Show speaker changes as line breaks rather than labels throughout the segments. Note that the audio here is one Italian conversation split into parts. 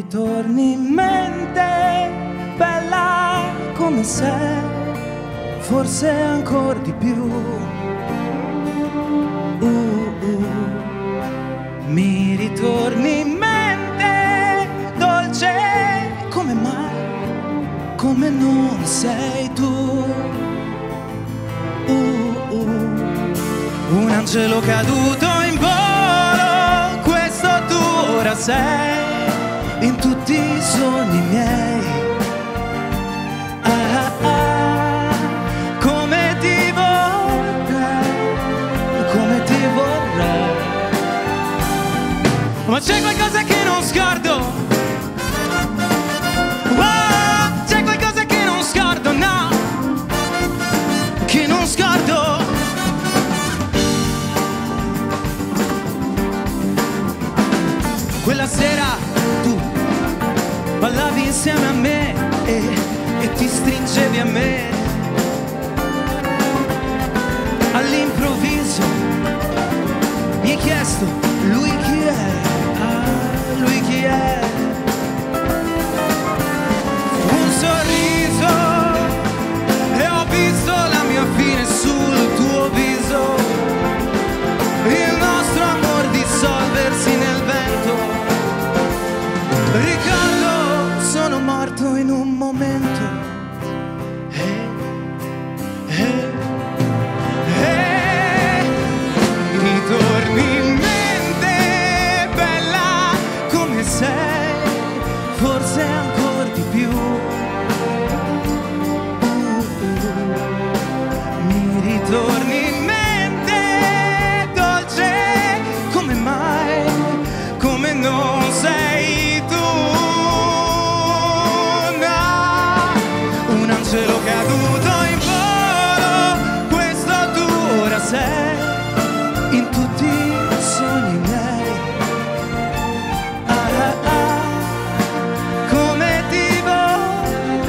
ritorni in mente, bella come sei, forse ancora di più. Mi ritorni in mente, dolce come mai, come non sei tu. Un angelo caduto in volo, questo tu ora sei, in tutti i sogni miei. Come ti vorrei, ma c'è qualcosa che non scordo. Oh, c'è qualcosa che non scordo, no, che non scordo. Quella sera tu ballavi insieme a me e ti stringevi a me. All'improvviso mi hai chiesto, lui chi è? Ah, lui chi è? Un sorriso e ho visto la mia fine sul tuo viso, il nostro amor dissolversi nel vento. Ricordo, sono morto in un momento. Ritorni in mente, bella come sei, forse ancora di più. Mi ritorni in mente, dolce come mai, come non sei tu. No, un angelo caduto in volo, questo tu ora sei, in tutti i sogni miei. Come ti vorrei,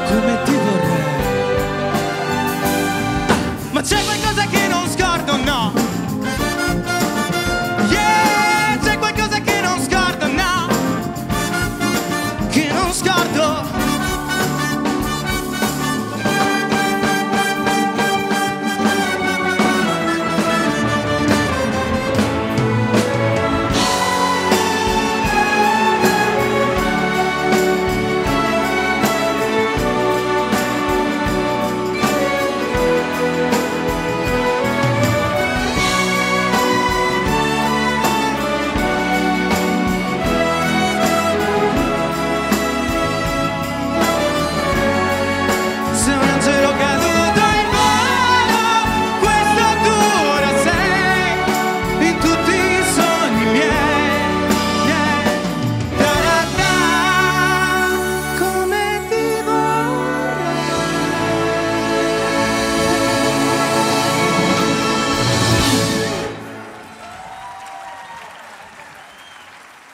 come ti vorrei. Ma c'è qualcosa che non scordo, no. Yeah, c'è qualcosa che non scordo, no, che non scordo.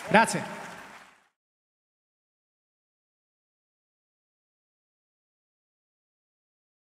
Grazie.